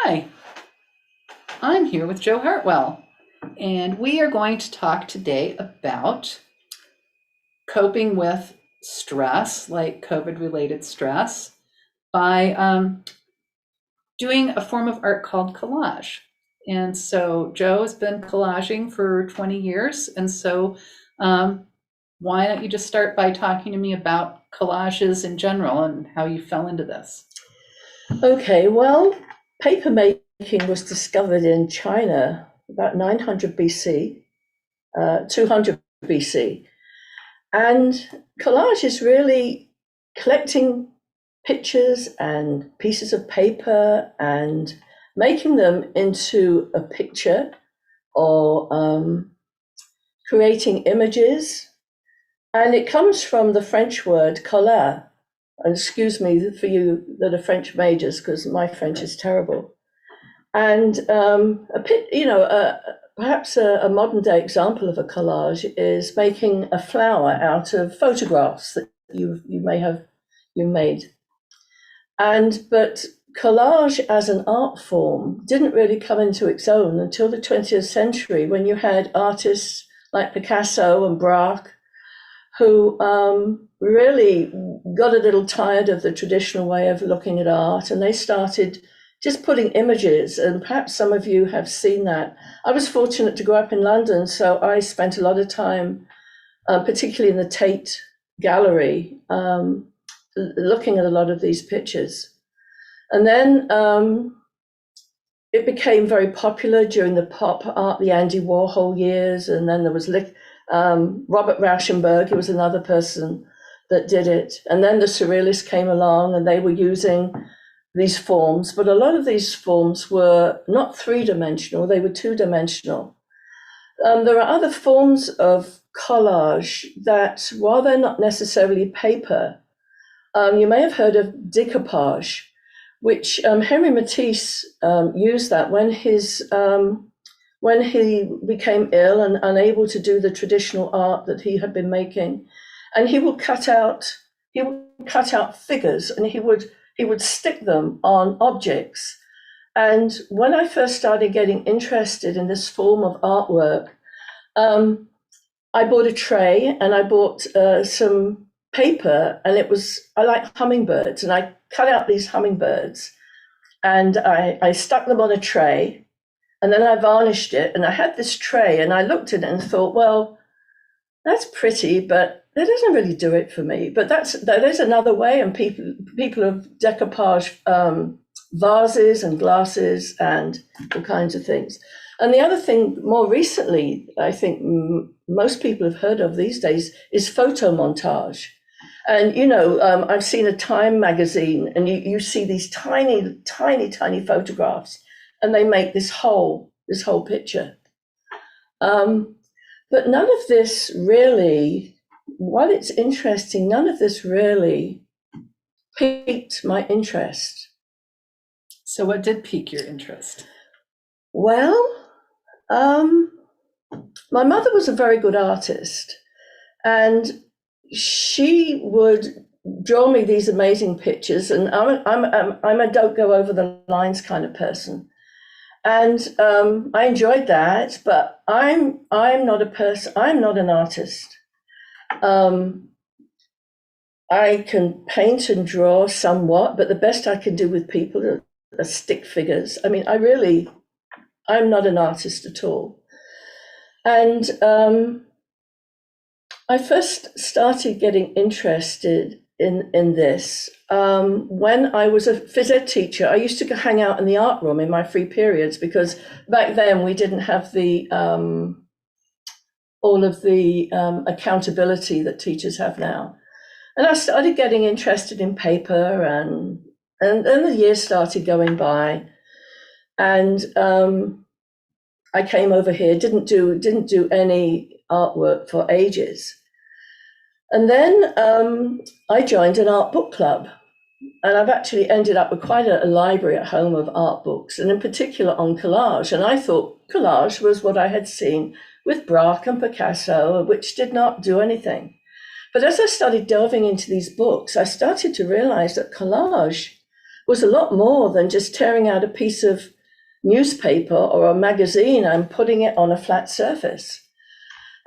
Hi, I'm here with Joe Hartwell, and we are going to talk today about coping with stress, like COVID-related stress, by doing a form of art called collage. And so Joe has been collaging for 20 years, and so why don't you just start by talking to me about collages in general and how you fell into this? Okay, well, paper making was discovered in China about 900 BC, 200 BC. And collage is really collecting pictures and pieces of paper and making them into a picture or creating images. And it comes from the French word coller. And excuse me for you that are French majors, because my French is terrible. And perhaps a modern day example of a collage is making a flower out of photographs that you made. But collage as an art form didn't really come into its own until the 20th century, when you had artists like Picasso and Braque who really got a little tired of the traditional way of looking at art, and they started just putting images, and perhaps some of you have seen that. I was fortunate to grow up in London, so I spent a lot of time, particularly in the Tate Gallery, looking at a lot of these pictures. And then it became very popular during the pop art, the Andy Warhol years, and then there was Robert Rauschenberg, who was another person that did it. And then the Surrealists came along and they were using these forms, but a lot of these forms were not three-dimensional, they were two-dimensional. There are other forms of collage that, while they're not necessarily paper, you may have heard of decoupage, which Henri Matisse used that when he became ill and unable to do the traditional art that he had been making. And he would cut out figures, and he would stick them on objects. And when I first started getting interested in this form of artwork, I bought a tray and I bought some paper, and I like hummingbirds, and I cut out these hummingbirds and I stuck them on a tray. And then I varnished it, and I had this tray, and I looked at it and thought, well, that's pretty, but that doesn't really do it for me. But that is another way, and people have decoupage vases and glasses and all kinds of things. And the other thing, more recently, I think most people have heard of these days, is photo montage. And I've seen a Time magazine, and you see these tiny, tiny, tiny photographs, and they make this whole picture. But none of this really, while it's interesting, none of this really piqued my interest. So what did pique your interest? Well, my mother was a very good artist, and she would draw me these amazing pictures, and I'm a don't go over the lines kind of person. And I enjoyed that, but I'm not a person. I'm not an artist. I can paint and draw somewhat, but the best I can do with people are stick figures. I mean, I'm not an artist at all. And I first started getting interested in this when I was a phys ed teacher. I used to hang out in the art room in my free periods, because back then we didn't have the all of the accountability that teachers have now. And I started getting interested in paper, and the years started going by, and I came over here, didn't do any artwork for ages. And then I joined an art book club, and I've actually ended up with quite a library at home of art books, and in particular on collage. And I thought collage was what I had seen with Braque and Picasso, which did not do anything. But as I started delving into these books, I started to realize that collage was a lot more than just tearing out a piece of newspaper or a magazine, I'm putting it on a flat surface.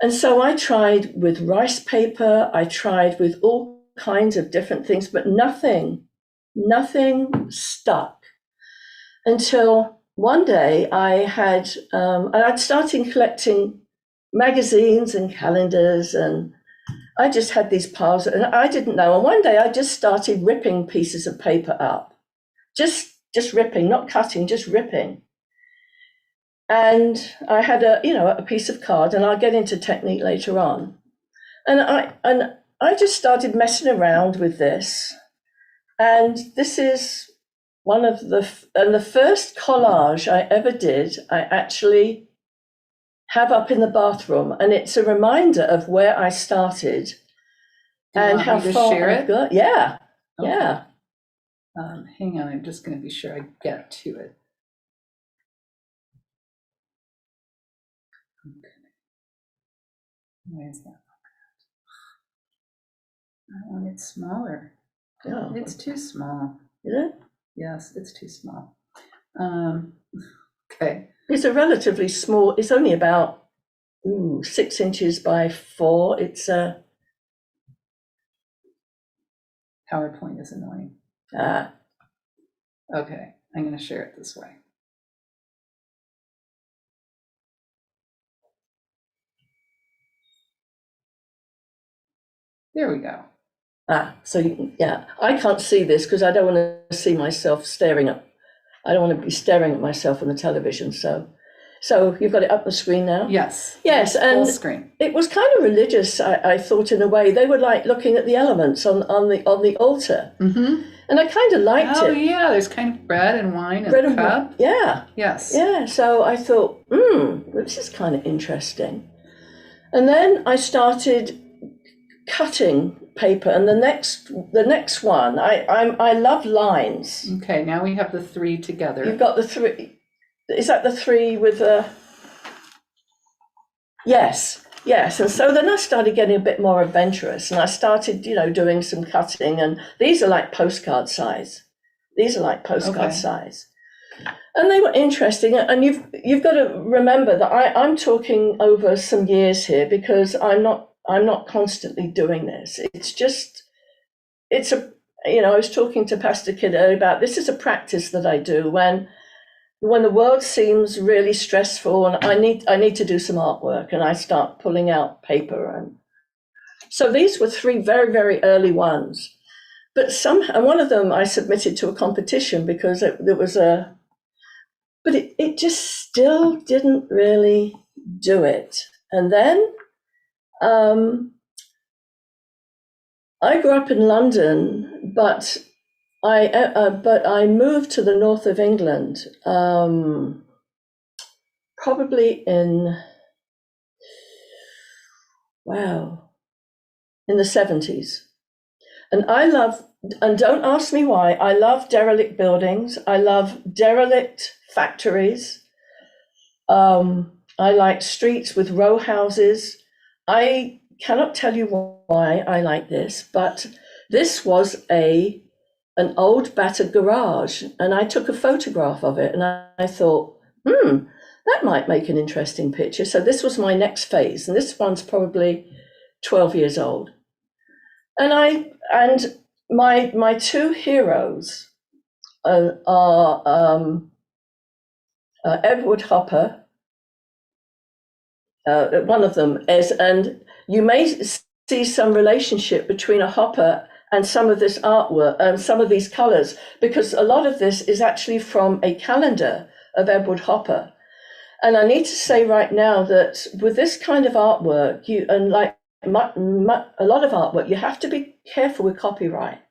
And so I tried with rice paper, I tried with all kinds of different things, but nothing stuck until one day I'd started collecting magazines and calendars, and I just had these piles, and I didn't know. And one day I just started ripping pieces of paper up, just ripping, not cutting, just ripping. And I had a piece of card, and I'll get into technique later on. And I just started messing around with this, and this is one of the first collage I ever did. I actually have up in the bathroom, and it's a reminder of where I started and how far I've got. Yeah, okay. Yeah. Hang on, I'm just going to be sure I get to it. Okay. Why is that? I want it smaller. Oh, it's too small. Is it? Yes, it's too small. Okay. It's a relatively small. It's only about 6 inches by 4. It's a PowerPoint is annoying. Okay, I'm going to share it this way. There we go. So yeah, I can't see this because I don't want to see myself staring at. I don't want to be staring at myself on the television. So you've got it up the screen now. Yes. Yes, and full screen. It was kind of religious. I thought in a way they were like looking at the elements on the altar, and I kind of liked it. Oh yeah, there's kind of bread and wine and a cup. Yeah. Yes. Yeah. So I thought, this is kind of interesting, and then I started cutting paper, and the next one, I love lines. Okay, now we have the 3 together. You've got the 3. Is that the 3 with the? Yes. And so then I started getting a bit more adventurous, and I started, doing some cutting, and these are like postcard size. Size. And they were interesting, and you've got to remember that I'm talking over some years here, because I'm not constantly doing this. I was talking to Pastor Kidd earlier about this is a practice that I do when the world seems really stressful and I need to do some artwork, and I start pulling out paper. And so these were 3 very, very early ones. But and one of them I submitted to a competition because there was but it just still didn't really do it. And then I grew up in London, but I moved to the north of England, probably in the 70s. And and don't ask me why, I love derelict buildings. I love derelict factories. I like streets with row houses. I cannot tell you why I like this, but this was an old battered garage, and I took a photograph of it, and I thought, that might make an interesting picture. So this was my next phase, and this one's probably 12 years old. And my 2 heroes are Edward Hopper. One of them is, and you may see some relationship between a hopper and some of this artwork and some of these colors, because a lot of this is actually from a calendar of Edward Hopper. And I need to say right now that with this kind of artwork, a lot of artwork, you have to be careful with copyright.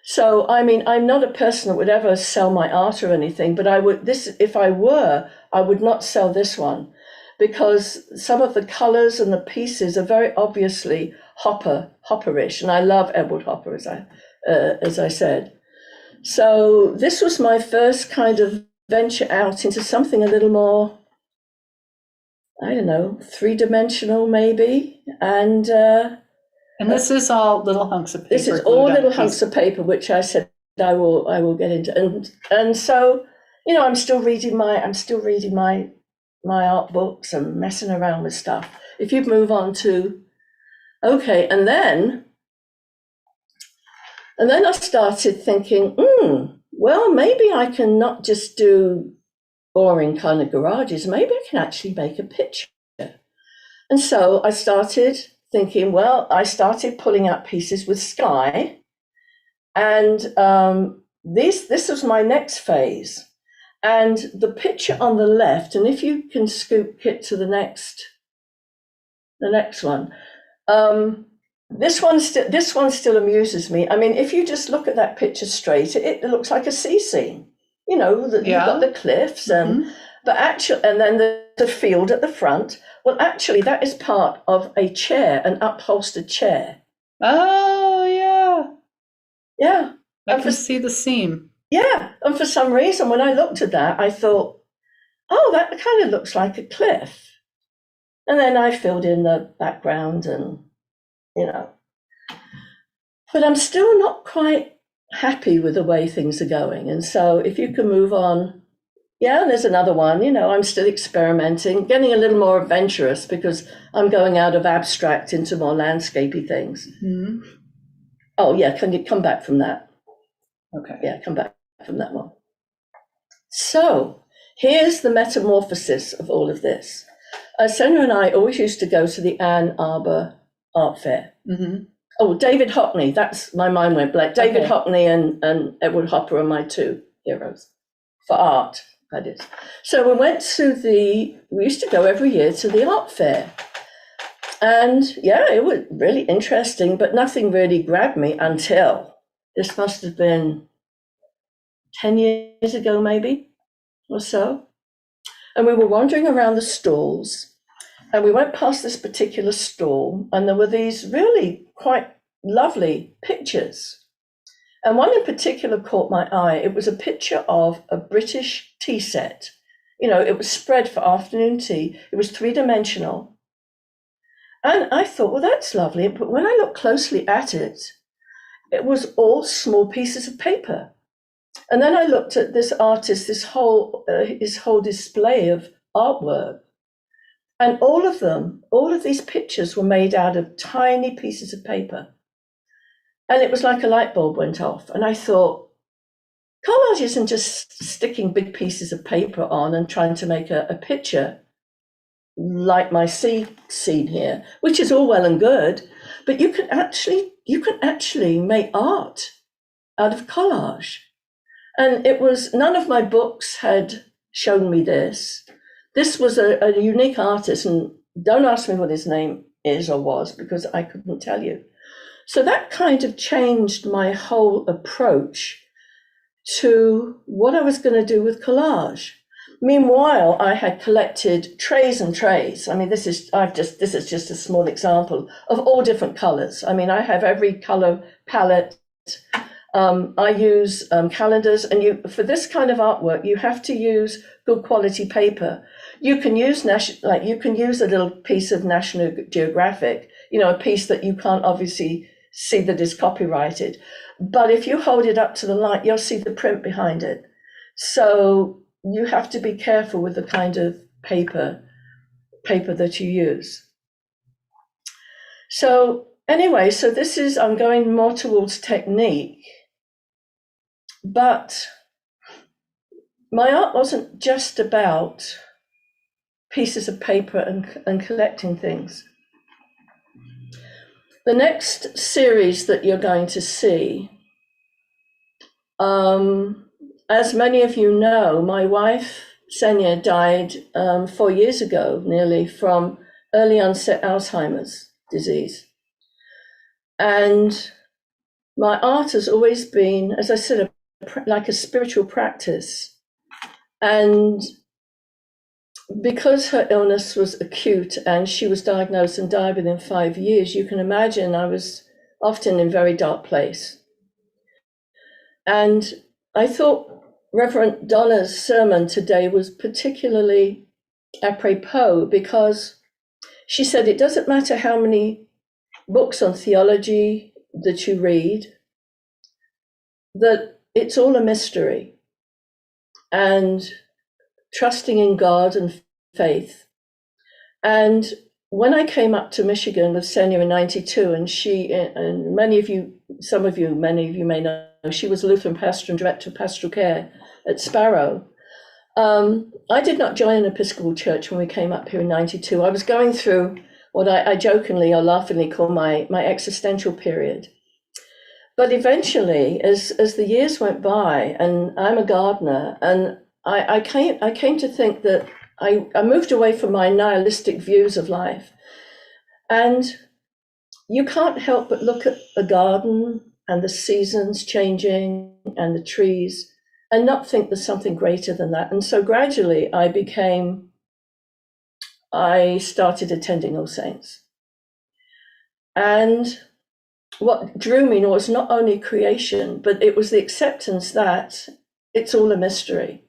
So, I mean, I'm not a person that would ever sell my art or anything, but if I were, I would not sell this one, because some of the colors and the pieces are very obviously Hopperish, and I love Edward Hopper, as I said. So this was my first kind of venture out into something a little more, I don't know, 3-dimensional maybe, and this is all little hunks of paper. This is all little hunks of paper, which I said I will get into, and so I'm still reading my art books and messing around with stuff. If you move on to, okay, and then I started thinking, well, maybe I can not just do boring kind of garages, maybe I can actually make a picture. And so I started thinking, well, I started pulling out pieces with sky, and this was my next phase. And the picture on the left, and if you can scoop it to the next one, this one still amuses me. I mean, if you just look at that picture straight, it looks like a sea scene. You've got the cliffs, but actually, and then the field at the front. Well, actually, that is part of a chair, an upholstered chair. Oh, yeah. Yeah. I can see the seam. Yeah. And for some reason, when I looked at that, I thought, oh, that kind of looks like a cliff. And then I filled in the background and, but I'm still not quite happy with the way things are going. And so if you can move on. Yeah, and there's another one, I'm still experimenting, getting a little more adventurous because I'm going out of abstract into more landscapey things. Mm-hmm. Oh, yeah, can you come back from that? Okay. Yeah, come back from that one. So here's the metamorphosis of all of this. Senna and I always used to go to the Ann Arbor Art Fair. Mm-hmm. Oh, David Hockney, my mind went blank. David Hockney and Edward Hopper are my two heroes for art. That is. So we used to go every year to the art fair. And yeah, it was really interesting, but nothing really grabbed me until this must have been 10 years ago, maybe, or so. And we were wandering around the stalls, and we went past this particular stall, and there were these really quite lovely pictures. And one in particular caught my eye. It was a picture of a British tea set. It was spread for afternoon tea. It was 3-dimensional. And I thought, well, that's lovely. But when I looked closely at it, it was all small pieces of paper. And then I looked at this artist, his whole display of artwork. And all of these pictures were made out of tiny pieces of paper. And it was like a light bulb went off. And I thought, collage isn't just sticking big pieces of paper on and trying to make a picture like my sea scene here, which is all well and good, but you can actually make art out of collage. And none of my books had shown me this. This was a unique artist, and don't ask me what his name is or was, because I couldn't tell you. So that kind of changed my whole approach to what I was going to do with collage. Meanwhile, I had collected trays and trays. I mean, this is just a small example of all different colors. I mean, I have every color palette. I use calendars, and for this kind of artwork, you have to use good quality paper. You can use you can use a little piece of National Geographic, a piece that you can't obviously see that is copyrighted. But if you hold it up to the light, you'll see the print behind it. So you have to be careful with the kind of paper that you use. So anyway, I'm going more towards technique, but my art wasn't just about pieces of paper and collecting things. The next series that you're going to see, as many of you know, my wife, Senya, died 4 years ago, nearly, from early onset Alzheimer's disease. And my art has always been, as I said, like a spiritual practice. And because her illness was acute and she was diagnosed and died within 5 years, you can imagine I was often in a very dark place. And I thought Reverend Donna's sermon today was particularly apropos, because she said it doesn't matter how many books on theology that you read, that it's all a mystery. and trusting in God and faith. And when I came up to Michigan with Senya in 92, and many of you may know, she was Lutheran pastor and director of pastoral care at Sparrow. I did not join an Episcopal church when we came up here in 92. I was going through what I jokingly or laughingly call my existential period. But eventually, as the years went by, and I'm a gardener, and I came to think that I moved away from my nihilistic views of life. And you can't help but look at a garden and the seasons changing and the trees and not think there's something greater than that. And so gradually I started attending All Saints. And what drew me was not only creation, but it was the acceptance that it's all a mystery.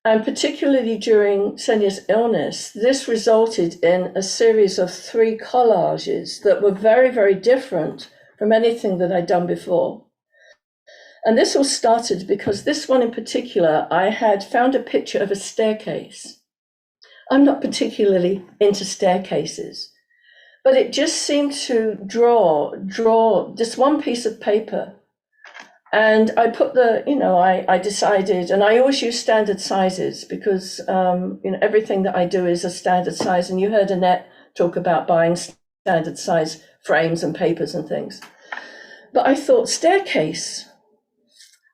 And particularly during Senya's illness, this resulted in a series of 3 collages that were very, very different from anything that I'd done before. And this all started because this one in particular, I had found a picture of a staircase. I'm not particularly into staircases, but it just seemed to draw just one piece of paper. And I put I decided, and I always use standard sizes because, everything that I do is a standard size. And you heard Annette talk about buying standard size frames and papers and things. But I thought, staircase.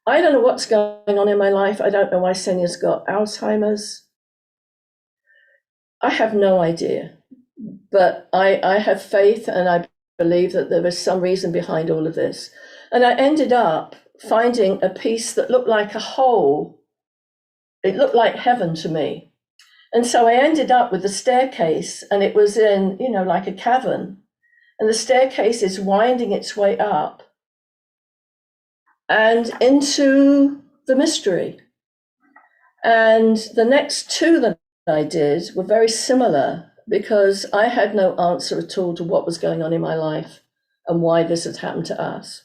I don't know what's going on in my life. I don't know why Senya's got Alzheimer's. I have no idea. But I have faith, and I believe that there is some reason behind all of this. And I ended up finding a piece that looked like a hole. It looked like heaven to me. And so I ended up with the staircase, and it was in, like a cavern. And the staircase is winding its way up and into the mystery. And the next 2 that I did were very similar because I had no answer at all to what was going on in my life and why this had happened to us.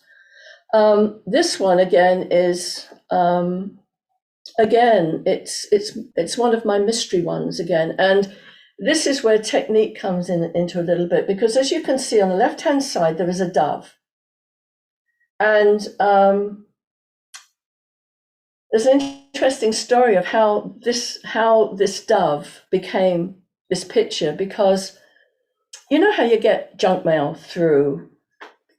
This one again is it's one of my mystery ones again, and this is where technique comes into a little bit, because as you can see on the left hand side there is a dove, and there's an interesting story of how this dove became this picture, because you know how you get junk mail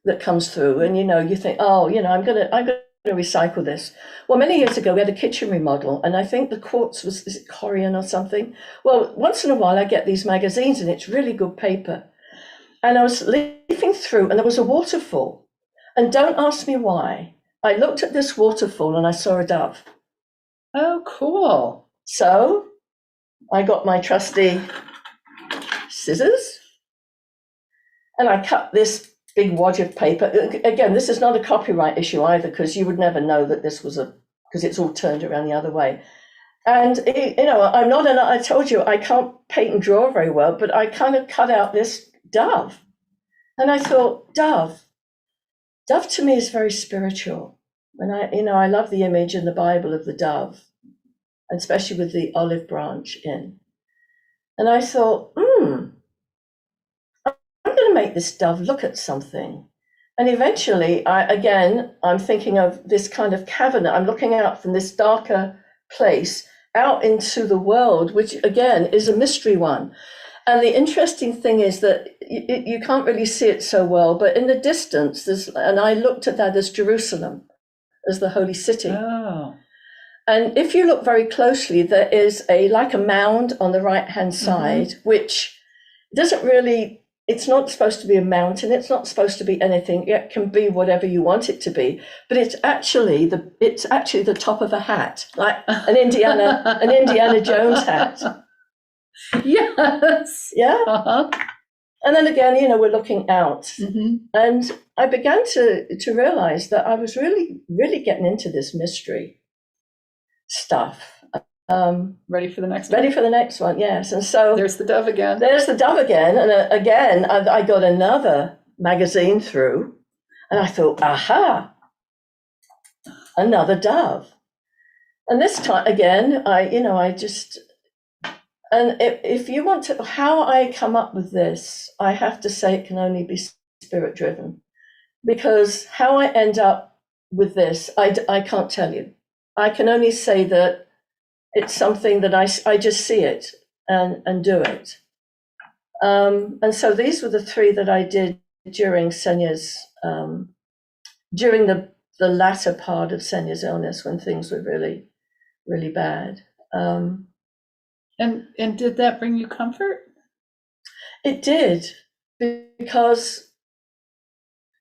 that comes through, and you think, I'm gonna recycle this. Well, many years ago we had a kitchen remodel, and I think the quartz is it Corian or something. Well, once in a while I get these magazines, and it's really good paper. And I was leafing through, and there was a waterfall. And don't ask me why. I looked at this waterfall, and I saw a dove. Oh, cool! So I got my trusty scissors, and I cut this big wad of paper. Again, this is not a copyright issue either, because you would never know that this was because it's all turned around the other way. And, I told you, I can't paint and draw very well, but I kind of cut out this dove. And I thought, dove to me is very spiritual. And I love the image in the Bible of the dove, and especially with the olive branch in. And I thought, I'm going to make this dove look at something. And eventually, I'm thinking of this kind of cavern. I'm looking out from this darker place out into the world, which again is a mystery one. And the interesting thing is that you can't really see it so well, but in the distance, and I looked at that as Jerusalem, as the holy city. Oh. And if you look very closely, there is like a mound on the right-hand side, which doesn't really, it's not supposed to be a mountain. It's not supposed to be anything. It can be whatever you want it to be, but it's actually the top of a hat, like an Indiana Jones hat. Yes. Yeah. Uh-huh. And then again, we're looking out, and I began to realize that I was really, really getting into this mystery stuff. Ready for the next one? Ready for the next one, yes. And so there's the dove again. And again, I got another magazine through, and I thought, aha, another dove. And this time again, I just, and if you want to, how I come up with this, I have to say it can only be spirit driven, because how I end up with this, I can't tell you. I can only say that it's something that I just see it and do it. And so these were the three that I did during Senya's, during the latter part of Senya's illness, when things were really, really bad. And did that bring you comfort? It did, because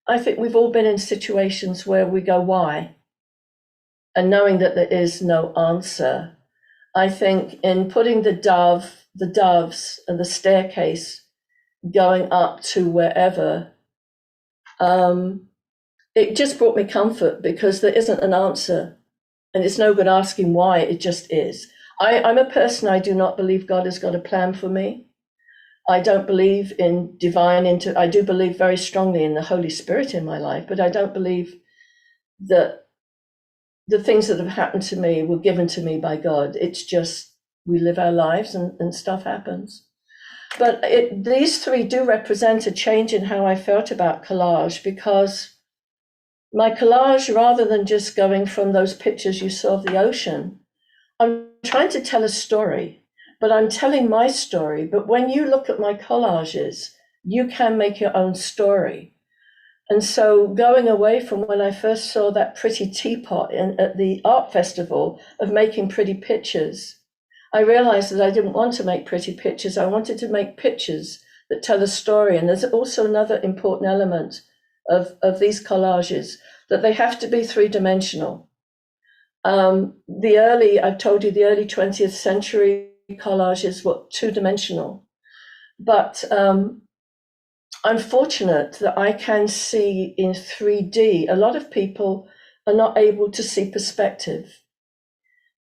I think we've all been in situations where we go, why? And knowing that there is no answer. I think in putting the doves and the staircase going up to wherever, it just brought me comfort, because there isn't an answer, and it's no good asking why, it just is. I'm a person, I do not believe God has got a plan for me. I don't believe in I do believe very strongly in the Holy Spirit in my life, but I don't believe that the things that have happened to me were given to me by God. It's just, we live our lives and stuff happens. But these three do represent a change in how I felt about collage, because my collage, rather than just going from those pictures you saw of the ocean, I'm trying to tell a story, but I'm telling my story. But when you look at my collages, you can make your own story. And so going away from when I first saw that pretty teapot at the art festival of making pretty pictures, I realized that I didn't want to make pretty pictures. I wanted to make pictures that tell a story. And there's also another important element of these collages, that they have to be three-dimensional. I've told you, the early 20th century collages were two-dimensional. But I'm fortunate that I can see in 3D. A lot of people are not able to see perspective.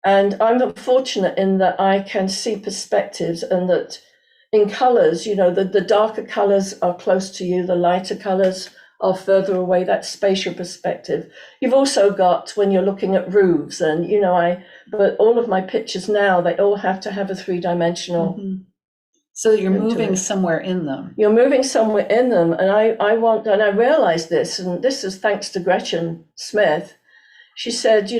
And I'm fortunate in that I can see perspectives, and that in colors, the darker colors are close to you, the lighter colors are further away. That spatial perspective. You've also got, when you're looking at roofs, and but all of my pictures now, they all have to have a three-dimensional. Mm-hmm. So you're moving somewhere in them. You're moving somewhere in them, and I realized this, and this is thanks to Gretchen Smith. She said,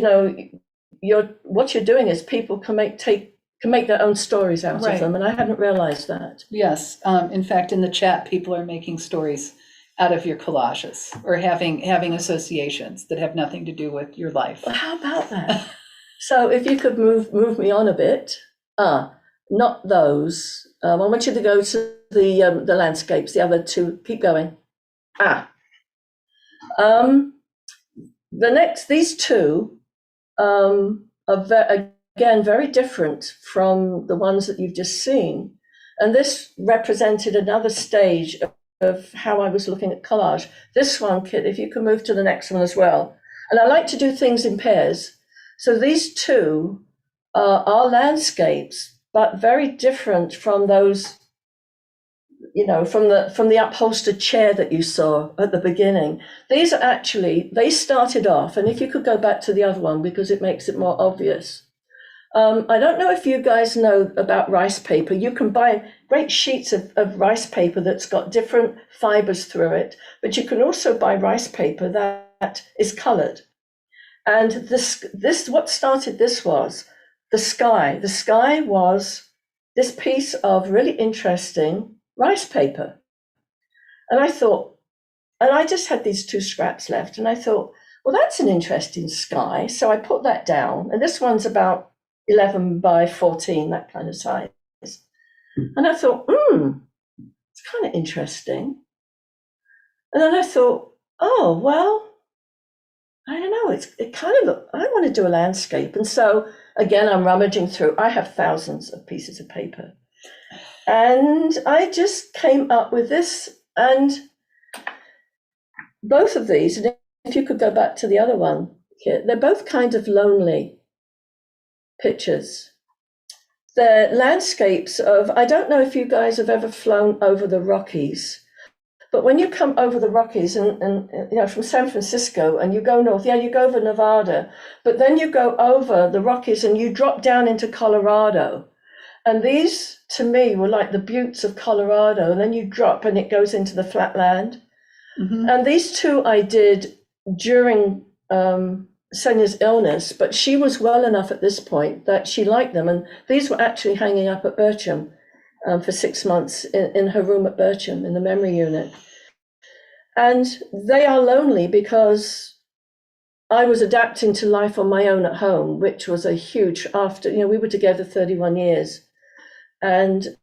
what you're doing is people can make their own stories out of them, and I hadn't realized that. Yes, in fact, in the chat, people are making stories out of your collages, or having associations that have nothing to do with your life. Well, how about that? So if you could move me on a bit. Not those. I want you to go to the landscapes, the other two. Keep going. These two are again very different from the ones that you've just seen. And this represented another stage of how I was looking at collage. This one, Kit, if you can move to the next one as well. And I like to do things in pairs. So these two are landscapes, but very different from those, from the upholstered chair that you saw at the beginning. These are actually, they started off, and if you could go back to the other one, because it makes it more obvious. I don't know if you guys know about rice paper. You can buy great sheets of rice paper that's got different fibers through it, but you can also buy rice paper that is colored. And what started this was the sky. The sky was this piece of really interesting rice paper. And I thought, and I just had these two scraps left, and I thought, well, that's an interesting sky. So I put that down, and this one's about 11 by 14, that kind of size. And I thought, it's kind of interesting. And then I thought, oh, well, I don't know, it kind of, I want to do a landscape. And so again, I'm rummaging through, I have thousands of pieces of paper. And I just came up with this, and both of these, and if you could go back to the other one, they're both kind of lonely pictures. They're landscapes of, I don't know if you guys have ever flown over the Rockies, But when you come over the Rockies and you know, from San Francisco and you go north, yeah, you go over Nevada, but then you go over the Rockies and you drop down into Colorado. And these, to me, were like the buttes of Colorado. And then you drop and it goes into the flatland. Mm-hmm. And these two I did during Sonia's illness, but she was well enough at this point that she liked them. And these were actually hanging up at Bircham for 6 months in her room at Bircham in the memory unit. And they are lonely because I was adapting to life on my own at home, which was a huge after, you know, we were together 31 years. And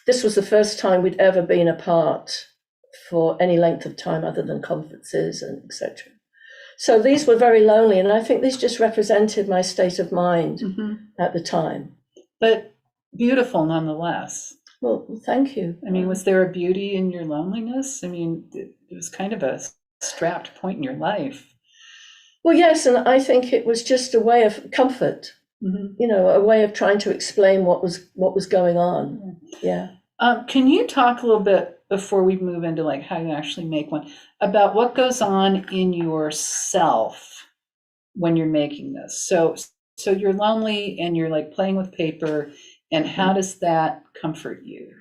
this was the first time we'd ever been apart for any length of time other than conferences and etc. So these were very lonely, and I think these just represented my state of mind Mm-hmm. at the time. But beautiful nonetheless. Well, thank you. I mean, was there a beauty in your loneliness? I mean, it was kind of a strapped point in your life. Well, yes, and I think it was just a way of comfort, Mm-hmm. you know, a way of trying to explain what was going on. Yeah. Can you talk a little bit before we move into like how you actually make one about what goes on in yourself when you're making this? So you're lonely and you're like playing with paper, and how does that comfort you?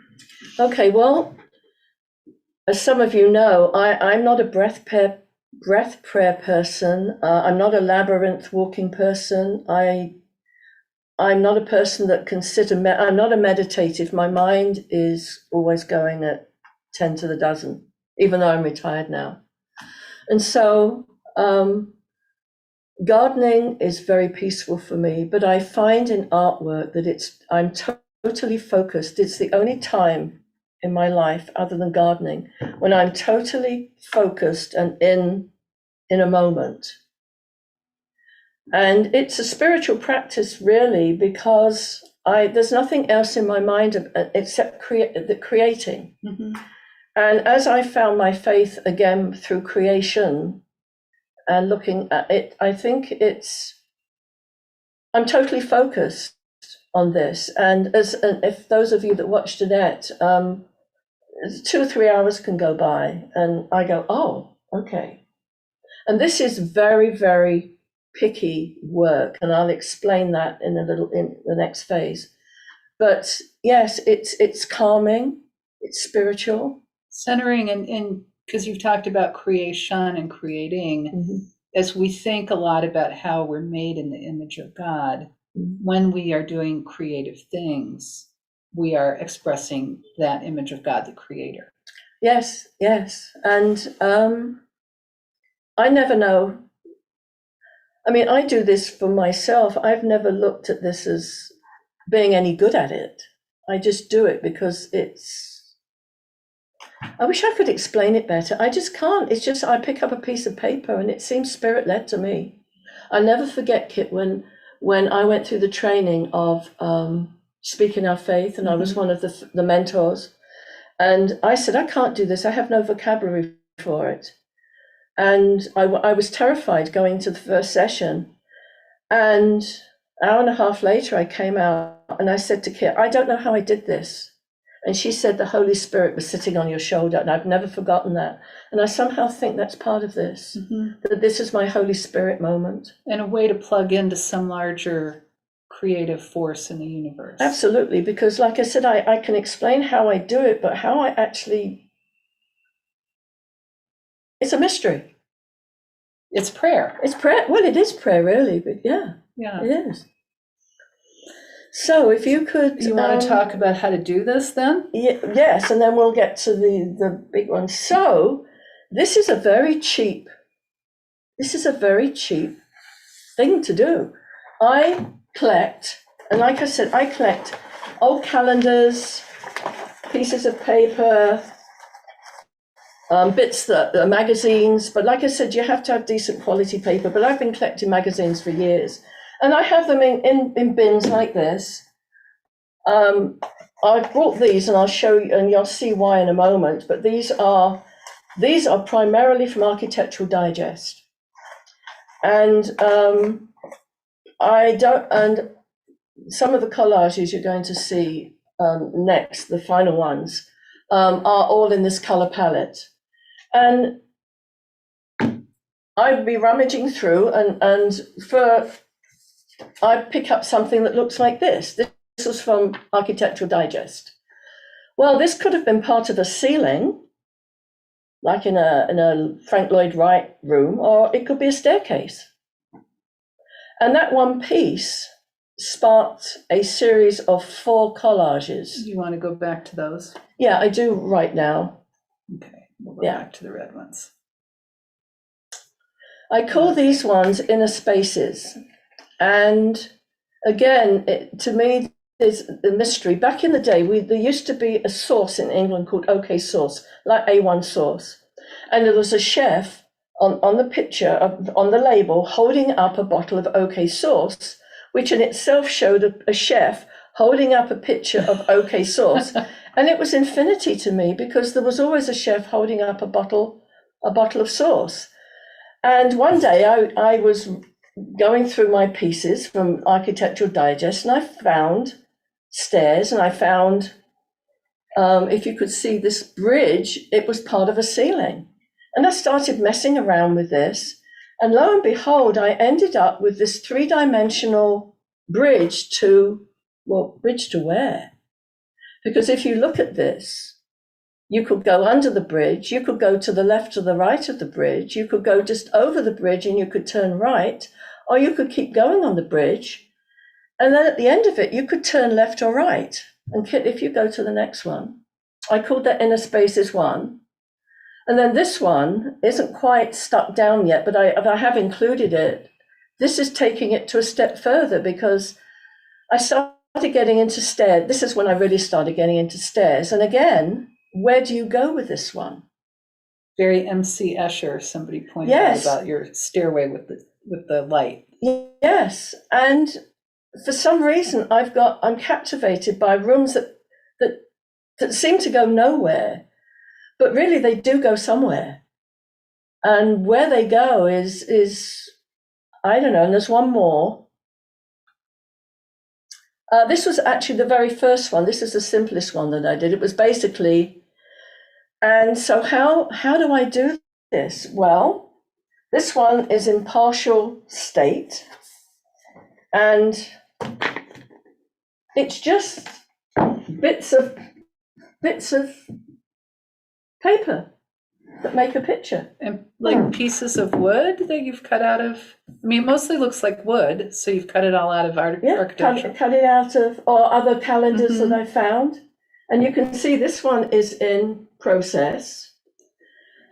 Okay, well, as some of you know, I'm not a breath prayer person. I'm not a labyrinth walking person. I'm not a person that can sit and I'm not a meditative. My mind is always going at 10 to the dozen, even though I'm retired now. And so gardening is very peaceful for me, but I find in artwork that I'm totally focused. It's the only time in my life other than gardening when I'm totally focused and in a moment. And it's a spiritual practice, really, because there's nothing else in my mind except creating. Mm-hmm. And as I found my faith again through creation and looking at it, I think I'm totally focused on this. And if those of you that watched Annette, 2 or 3 hours can go by and I go, oh, okay. And this is very, very picky work, and I'll explain that in the next phase. But yes, it's calming, it's spiritual, Centering and because you've talked about creation and creating, mm-hmm. as we think a lot about how we're made in the image of God, Mm-hmm. when we are doing creative things, we are expressing that image of God, the Creator. Yes, and I never know. I mean, I do this for myself. I've never looked at this as being any good at it. I just do it because I wish I could explain it better. I just can't. It's just I pick up a piece of paper and it seems spirit-led to me. I'll never forget, Kit, when I went through the training of Speaking Our Faith, and I was one of the mentors. And I said, I can't do this. I have no vocabulary for it. And I was terrified going to the first session. And an hour and a half later, I came out and I said to Kit, I don't know how I did this. And she said, the Holy Spirit was sitting on your shoulder. And I've never forgotten that. And I somehow think that's part of this, that this is my Holy Spirit moment. And a way to plug into some larger creative force in the universe. Absolutely. Because like I said, I can explain how I do it, but how I actually... It's a mystery. It's prayer. It's prayer. Well, it is prayer, really, but yeah, it is. So if you could... You want to talk about how to do this then? Yes, and then we'll get to the big one. So this is a very cheap thing to do. I collect, and like I said, I collect old calendars, pieces of paper, bits that are magazines, but like I said, you have to have decent quality paper. But I've been collecting magazines for years, and I have them in bins like this. I've brought these, and I'll show you, and you'll see why in a moment. But these are primarily from Architectural Digest, and and some of the collages you're going to see next, the final ones. are all in this color palette. And I'd be rummaging through and I'd pick up something that looks like this. This was from Architectural Digest. Well, this could have been part of a ceiling, like in a Frank Lloyd Wright room, or it could be a staircase. And that one piece sparked a series of 4 collages. You want to go back to those? Yeah, I do right now. Okay, we'll go back to the red ones. I call these ones inner spaces. And again, to me, there's the mystery. Back in the day, there used to be a sauce in England called OK Sauce, like A1 sauce. And there was a chef on the picture, on the label, holding up a bottle of OK Sauce, which in itself showed a chef holding up a picture of OK Sauce. And it was infinity to me, because there was always a chef holding up a bottle of sauce. And one day I was going through my pieces from Architectural Digest, and I found stairs, and I found, if you could see this bridge, it was part of a ceiling. And I started messing around with this, and lo and behold, I ended up with this 3-dimensional bridge to where? Because if you look at this, you could go under the bridge, you could go to the left or the right of the bridge, you could go just over the bridge and you could turn right, or you could keep going on the bridge. And then at the end of it, you could turn left or right. And Kit, if you go to the next one, I called that Inner Spaces 1. And then this one isn't quite stuck down yet, but I have included it. This is taking it to a step further, because I started getting into stairs. This is when I really started getting into stairs. And again, where do you go with this one? Very M.C. Escher, somebody pointed out about your stairway with the light. Yes, and for some reason I'm captivated by rooms that seem to go nowhere, but really they do go somewhere. And where they go is I don't know. And there's one more. This was actually the very first one. This is the simplest one that I did. It was basically, and so how do I do this? Well, this one is in partial state, and it's just bits of paper that make a picture. And like pieces of wood that you've cut out of, I mean, it mostly looks like wood, so you've cut it all out of architecture. Cut it out of, or other calendars that I found. And you can see this one is in process.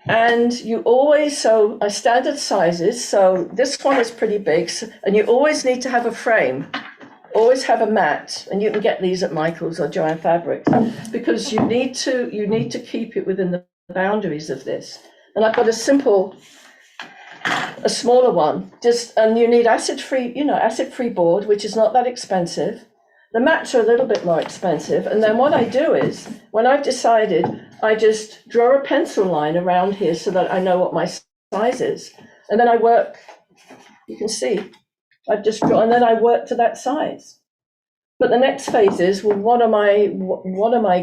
And you always, so standard sizes, so this one is pretty big, and you always need to have a frame, always have a mat, and you can get these at Michael's or Joanne Fabrics, because you need to keep it within the boundaries of this. And I've got a smaller one, and you need acid-free board, which is not that expensive. The mats are a little bit more expensive. And then what I do is, when I've decided, I just draw a pencil line around here so that I know what my size is. And then I work, you can see, I just draw, and then I work to that size. But the next phase is, well, what am I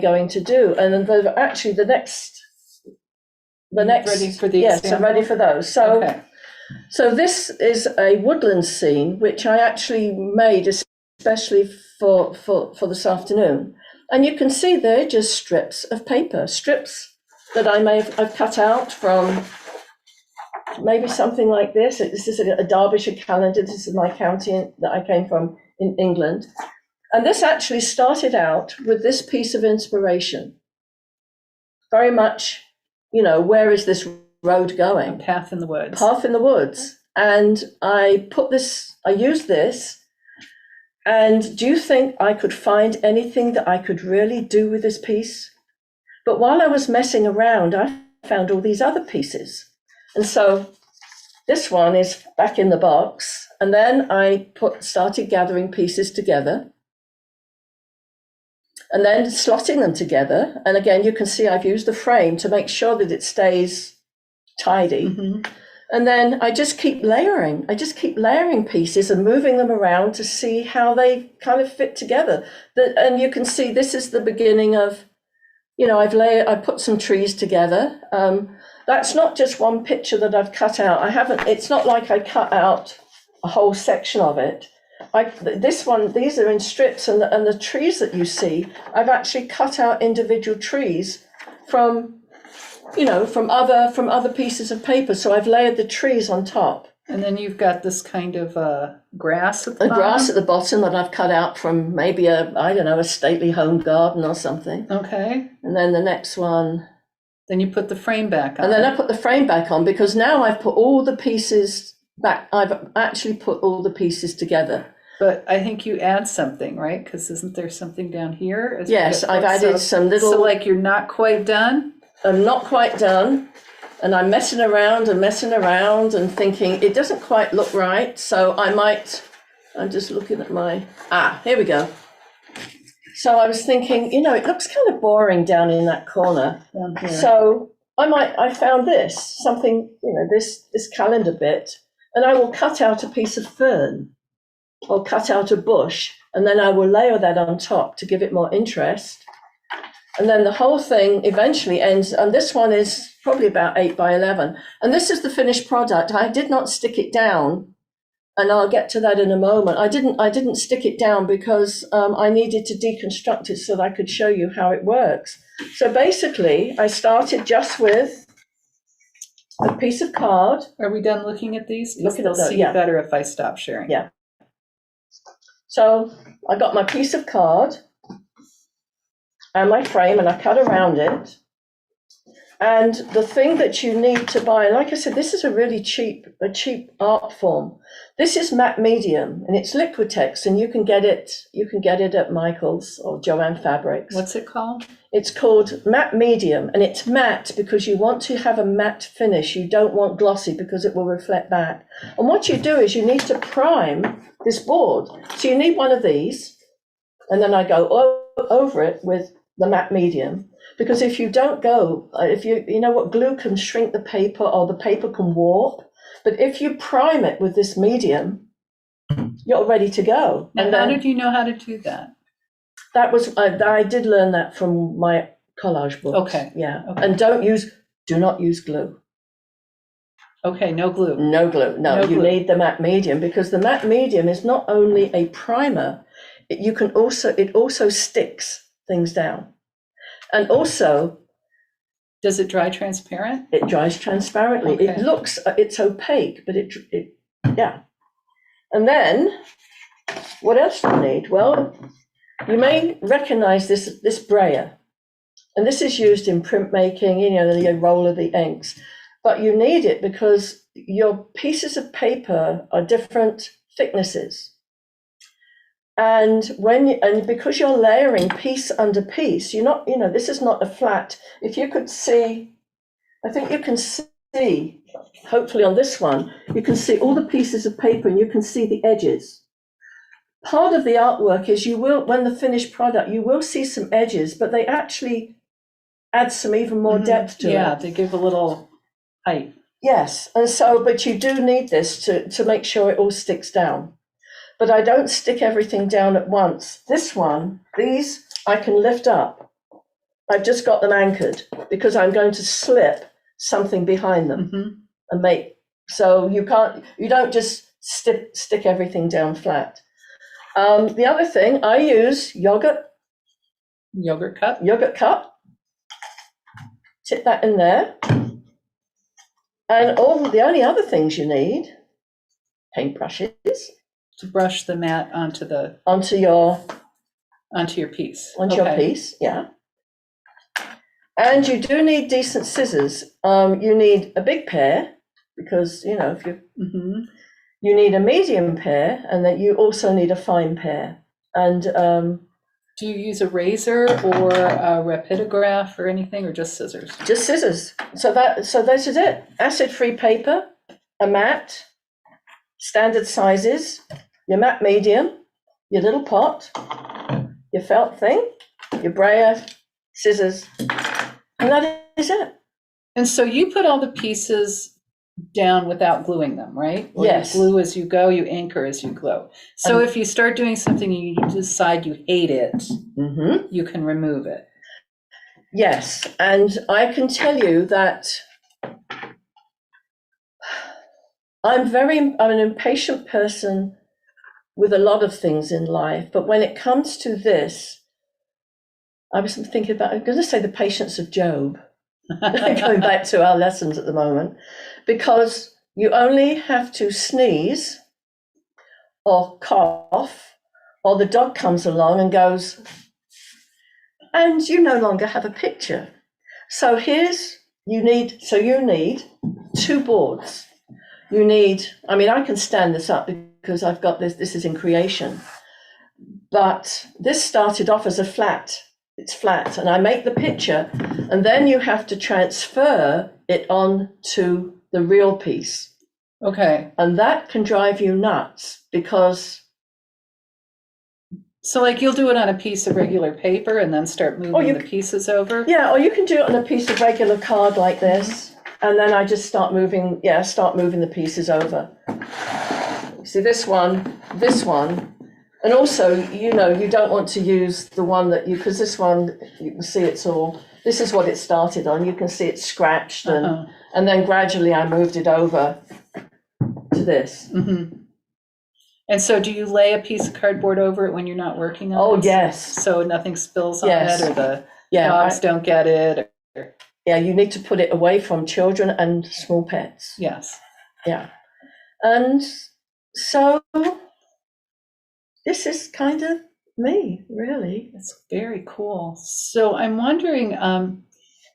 going to do? And then the next. Ready for the yes, I'm ready for those. So, okay. So this is a woodland scene, which I actually made especially for this afternoon. And you can see they're just strips of paper, strips that I've cut out from maybe something like this. This is a Derbyshire calendar. This is my county that I came from in England. And this actually started out with this piece of inspiration. Very much, where is this road going? A path in the woods. Path in the woods. And I used this. And do you think I could find anything that I could really do with this piece? But while I was messing around, I found all these other pieces. And so this one is back in the box. And then I started gathering pieces together. And then slotting them together. And again, you can see I've used the frame to make sure that it stays tidy. Mm-hmm. And then I just keep layering. I just keep layering pieces and moving them around to see how they kind of fit together. And you can see this is the beginning of I've put some trees together. That's not just one picture that I've cut out. It's not like I cut out a whole section of it. These are in strips, and the trees that you see, I've actually cut out individual trees from other pieces of paper. So I've layered the trees on top. And then you've got this kind of grass at the A bottom. grass at the bottom that I've cut out from maybe a stately home garden or something. Okay. And then the next one. Then you put the frame back on. And then I put the frame back on, because now I've put all the pieces back. I've actually put all the pieces together. But I think you add something, right? Because isn't there something down here? Yes, I've added some little. So like you're not quite done? I'm not quite done. And I'm messing around and thinking it doesn't quite look right. So I'm just looking at here we go. So I was thinking, it looks kind of boring down in that corner. So I found something, this calendar bit, and I will cut out a piece of fern or cut out a bush, and then I will layer that on top to give it more interest. And then the whole thing eventually ends, and this one is probably about 8 by 11. And this is the finished product. I did not stick it down, and I'll get to that in a moment. I didn't stick it down because I needed to deconstruct it so that I could show you how it works. So basically, I started just with a piece of card. Are we done looking at these? Look at they'll see yeah. better if I stop sharing. Yeah. So I got my piece of card and my frame, and I cut around it. And the thing that you need to buy, and like I said, this is a cheap art form. This is matte medium, and it's Liquitex, and you can get it at Michael's or Joanne Fabrics. What's it called? It's called matte medium, and it's matte because you want to have a matte finish. You don't want glossy because it will reflect back. And what you do is you need to prime this board. So you need one of these, and then I go over it with the matte medium, because if you don't you know what, glue can shrink the paper or the paper can warp, but if you prime it with this medium, you're ready to go. And how did you know how to do that? That was, I did learn that from my collage books. Okay. Yeah. Okay. And do not use glue. Okay, no glue. No glue. No, you need the matte medium, because the matte medium is not only a primer, it also sticks things down. And also, does it dry transparent? It dries transparently. Okay. It's opaque, but yeah. And then, what else do you need? Well, you may recognize this brayer. And this is used in printmaking, the roll of the inks. But you need it because your pieces of paper are different thicknesses. And because you're layering piece under piece, you're not, this is not a flat. If you could see, I think you can see, hopefully on this one, you can see all the pieces of paper and you can see the edges. Part of the artwork is when the finished product, you will see some edges, but they actually add some even more depth to it. Yeah, they give a little height. Yes, and so, but you do need this to make sure it all sticks down. But I don't stick everything down at once. These I can lift up. I've just got them anchored because I'm going to slip something behind them and so you don't just stick everything down flat. The other thing, I use yogurt cup. Tip that in there. And the only other things you need, paintbrushes. To brush the mat onto your piece. Your piece, yeah. And you do need decent scissors. You need a big pair because if you you need a medium pair, and then you also need a fine pair. And do you use a razor or a rapidograph or anything, or just scissors? Just scissors. So this is it. Acid-free paper, a mat, standard sizes, your matte medium, your little pot, your felt thing, your brayer, scissors, and that is it. And so you put all the pieces down without gluing them, right? Or yes. You glue as you go, you anchor as you glue. So if you start doing something and you decide you hate it, you can remove it. Yes, and I can tell you that I'm an impatient person with a lot of things in life, but when it comes to this, I was thinking about, I'm going to say the patience of Job, going back to our lessons at the moment, because you only have to sneeze or cough, or the dog comes along and goes, and you no longer have a picture. So you need 2 boards. You need, I can stand this up because I've got this is in creation. But this started off as it's flat, and I make the picture, and then you have to transfer it on to the real piece. Okay. And that can drive you nuts because... So like you'll do it on a piece of regular paper and then start moving the pieces over? Yeah, or you can do it on a piece of regular card like this, and then I just start moving the pieces over. See this one, and also, you don't want to use the one because this one, you can see this is what it started on. You can see it's scratched, and then gradually I moved it over to this. Mm-hmm. And so do you lay a piece of cardboard over it when you're not working on it? Oh, yes. So nothing spills on it, or the dogs don't get it? Yeah, you need to put it away from children and small pets. Yes. Yeah. And so this is kind of me, really. It's very cool. So I'm wondering,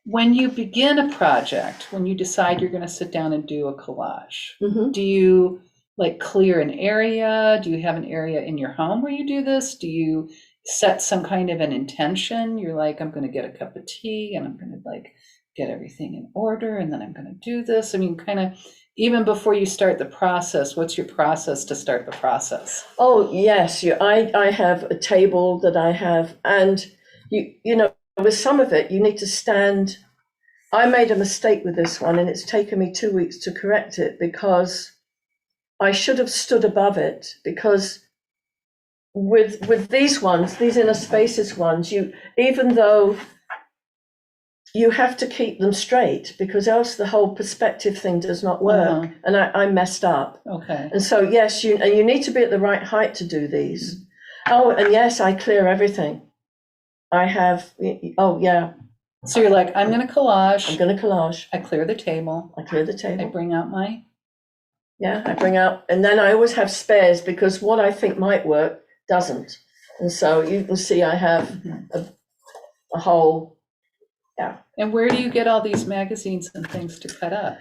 when you begin a project, when you decide you're going to sit down and do a collage, do you like clear an area? Do you have an area in your home where you do this? Do you set some kind of an intention? You're like, I'm going to get a cup of tea and I'm going to like get everything in order, and then I'm going to do this. I mean, kind of even before you start the process, what's your process to start the process? Oh, yes. I have a table that I have, and with some of it, you need to stand. I made a mistake with this one, and it's taken me 2 weeks to correct it because I should have stood above it, because with these ones, these inner spaces ones, even though you have to keep them straight, because else the whole perspective thing does not work. And I messed up. Okay. And so, yes, you need to be at the right height to do these. Oh, and yes, I clear everything. I have, So you're like, I'm going to collage. I'm going to collage. I clear the table. I clear the table. I bring out my... I bring out, and then I always have spares, because what I think might work doesn't. And so you can see I have a whole... Yeah. And where do you get all these magazines and things to cut up?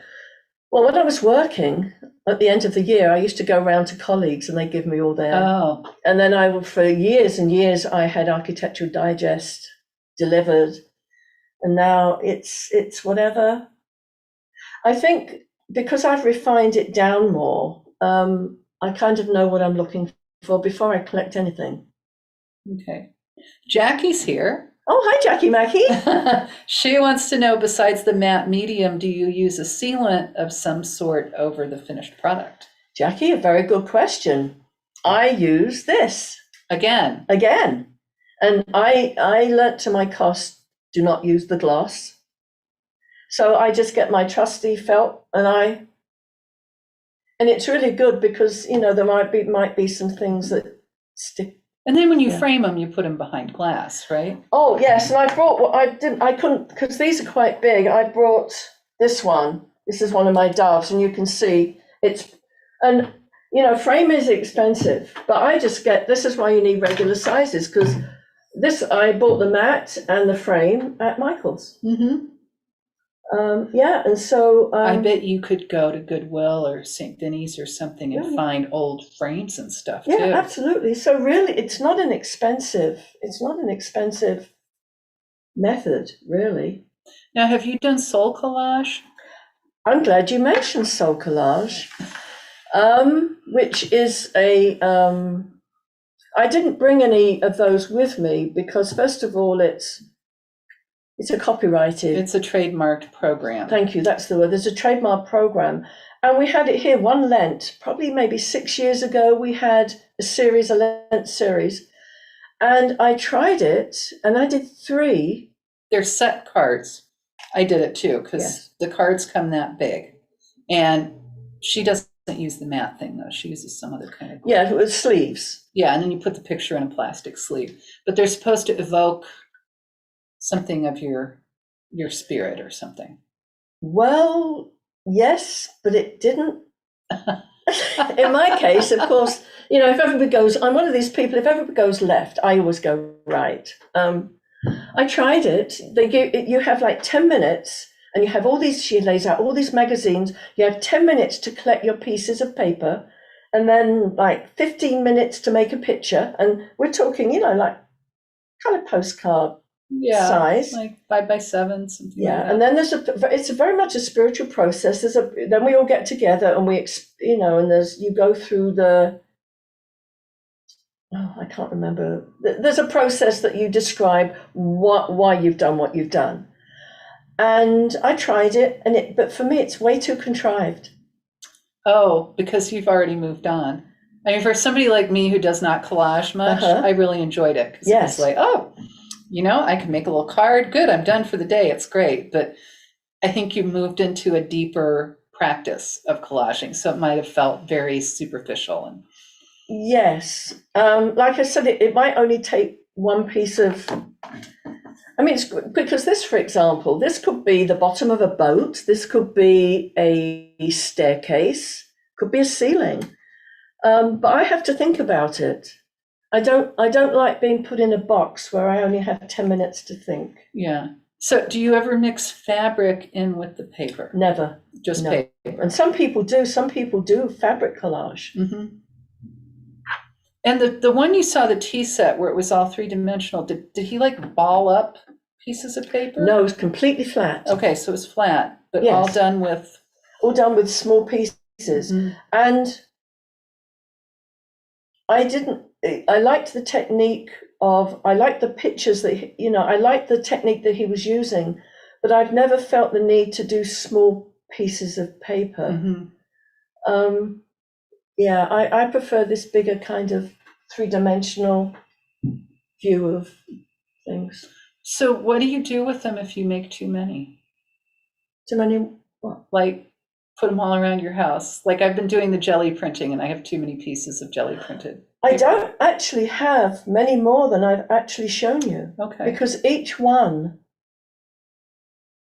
Well, when I was working at the end of the year, I used to go around to colleagues and they give me all their... Oh. And then for years and years, I had Architectural Digest delivered. And now it's whatever. I think because I've refined it down more, I kind of know what I'm looking for before I collect anything. Okay. Jackie's here. Oh, hi, Jackie Mackie. She wants to know, besides the matte medium, do you use a sealant of some sort over the finished product? Jackie, a very good question. I use this. Again. And I learnt to my cost, do not use the gloss. So I just get my trusty felt, and it's really good because, there might be some things that stick. And then when you frame them, you put them behind glass, right? Oh, yes. And I couldn't, because these are quite big. I brought this one. This is one of my doves, and you can see frame is expensive, but this is why you need regular sizes, because I bought the mat and the frame at Michael's. Mm-hmm. And so I bet you could go to Goodwill or St. Denny's or something and find old frames and stuff too. Yeah, absolutely. So really, it's not an expensive method, really. Now, have you done soul collage? I'm glad you mentioned soul collage, which is I didn't bring any of those with me because, first of all, it's a copyrighted. It's a trademarked program. Thank you, that's the word. There's a trademark program. And we had it here one Lent, probably maybe 6 years ago. We had a Lent series. And I tried it, and I did 3. they're set cards. I did it too, because Yes. the cards come that big. And she doesn't use the matte thing though. She uses some other kind of glue. Yeah, with sleeves. Yeah, and then you put the picture in a plastic sleeve. But they're supposed to evoke something of your spirit or something. Well, yes, but it didn't. In my case, of course, if everybody goes, I'm one of these people, if everybody goes left, I always go right. I tried it. You have like 10 minutes and you have all these, she lays out all these magazines. You have 10 minutes to collect your pieces of paper and then like 15 minutes to make a picture. And we're talking, like kind of postcard size. Like 5x7, something like that. And then it's very much a spiritual process. Then we all get together and you go through I can't remember. There's a process that you describe why you've done what you've done. And I tried it, but for me, it's way too contrived. Oh, because you've already moved on. I mean, for somebody like me who does not collage much, I really enjoyed it. Because yes. It was like, I can make a little card. Good, I'm done for the day. It's great. But I think you moved into a deeper practice of collaging. So it might have felt very superficial. Yes. Like I said, it might only take one piece of... it's because this, for example, this could be the bottom of a boat. This could be a staircase. Could be a ceiling. But I have to think about it. I don't like being put in a box where I only have 10 minutes to think. Yeah. So do you ever mix fabric in with the paper? Never. Just no. paper. And some people do. Some people do fabric collage. Mm-hmm. And the one you saw, the tea set, where it was all three-dimensional, did he like ball up pieces of paper? No, it was completely flat. Okay, so it was flat, but yes. all done with small pieces. Mm-hmm. And I liked the technique I liked the pictures that, I liked the technique that he was using, but I've never felt the need to do small pieces of paper. Mm-hmm. I prefer this bigger kind of three-dimensional view of things. So what do you do with them if you make too many? Too many what? Like put them all around your house. Like I've been doing the jelly printing and I have too many pieces of jelly printed. I don't actually have many more than I've actually shown you. Okay. Because each one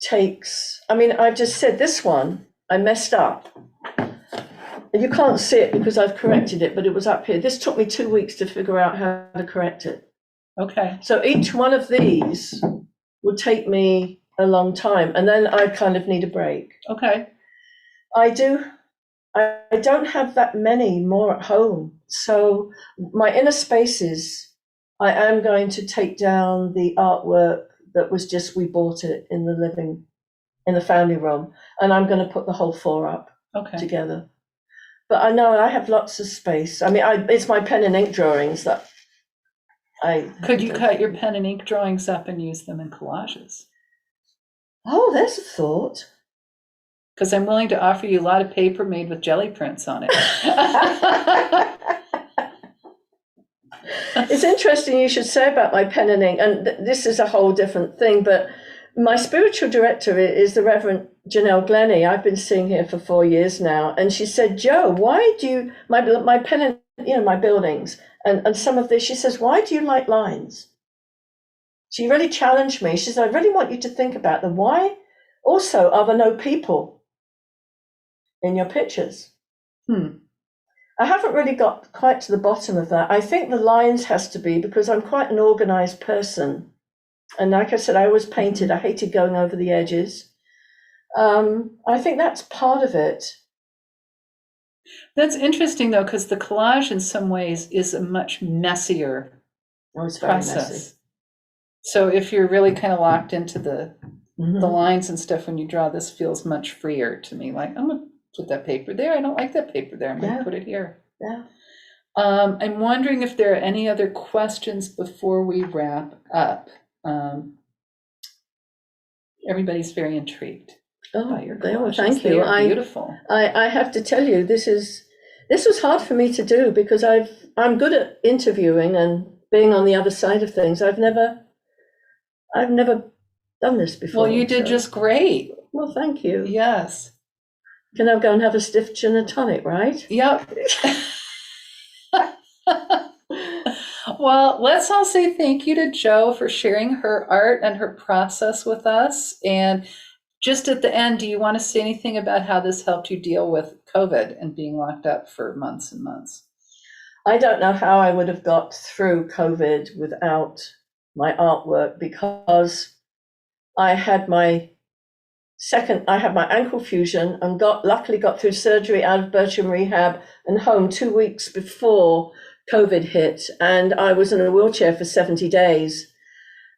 takes, I've just said this one, I messed up. And you can't see it because I've corrected it, but it was up here. This took me 2 weeks to figure out how to correct it. Okay. So each one of these would take me a long time, and then I kind of need a break. Okay. I don't have that many more at home. So my inner spaces, I am going to take down the artwork that was just, we bought it in the family room, and I'm going to put the whole 4 up together. But I know I have lots of space. It's my pen and ink drawings that Could you cut your pen and ink drawings up and use them in collages? Oh, there's a thought. Because I'm willing to offer you a lot of paper made with jelly prints on it. It's interesting you should say about my pen and ink, and this is a whole different thing, but my spiritual director is the Reverend Janelle Glennie. I've been seeing her for 4 years now, and she said, "Joe, why do you my pen and my buildings and some of this?" She says, "Why do you like lines?" She really challenged me. She said, "I really want you to think about the why. Also, are there no people in your pictures?" I haven't really got quite to the bottom of that. I think the lines has to be because I'm quite an organized person. And like I said, I always painted. I hated going over the edges. I think that's part of it. That's interesting, though, because the collage in some ways is a much messier process. Messy. So if you're really kind of locked into the lines and stuff when you draw, this feels much freer to me. Like, I'm going to put that paper there. I don't like that paper there. I'm going to put it here. Yeah. I'm wondering if there are any other questions before we wrap up. Everybody's very intrigued by your collages. Thank you. They are beautiful. I have to tell you, this was hard for me to do because I'm good at interviewing and being on the other side of things. I've never done this before. Well, you did just great. Well, thank you. Yes. Can I go and have a stiff gin and tonic, right? Yep. Well, let's all say thank you to Jo for sharing her art and her process with us. And just at the end, do you want to say anything about how this helped you deal with COVID and being locked up for months and months? I don't know how I would have got through COVID without my artwork, because I had my ankle fusion and luckily got through surgery, out of Bircham rehab and home 2 weeks before COVID hit. And I was in a wheelchair for 70 days.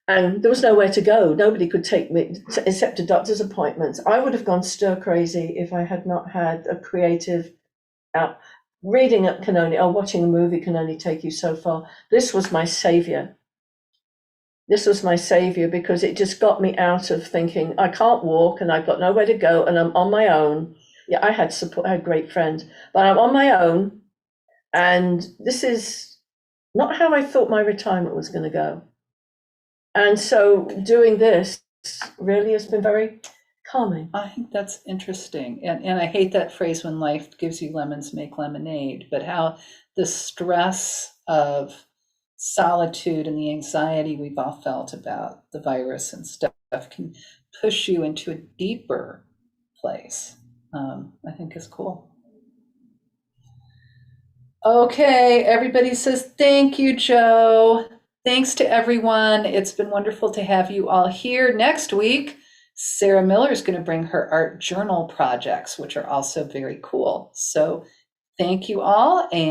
And there was nowhere to go. Nobody could take me except to doctor's appointments. I would have gone stir crazy if I had not had a creative out. Reading it can only, or watching a movie can only take you so far. This was my savior. This was my savior, because it just got me out of thinking I can't walk and I've got nowhere to go and I'm on my own. Yeah, I had support, I had great friends, but I'm on my own. And this is not how I thought my retirement was going to go. And so doing this really has been very calming. I think that's interesting. And I hate that phrase, when life gives you lemons, make lemonade, but how the stress of solitude and the anxiety we've all felt about the virus and stuff can push you into a deeper place. I think is cool. Okay, everybody says thank you, Jo. Thanks to everyone. It's been wonderful to have you all here. Next week, Sarah Miller is going to bring her art journal projects, which are also very cool. So thank you all. And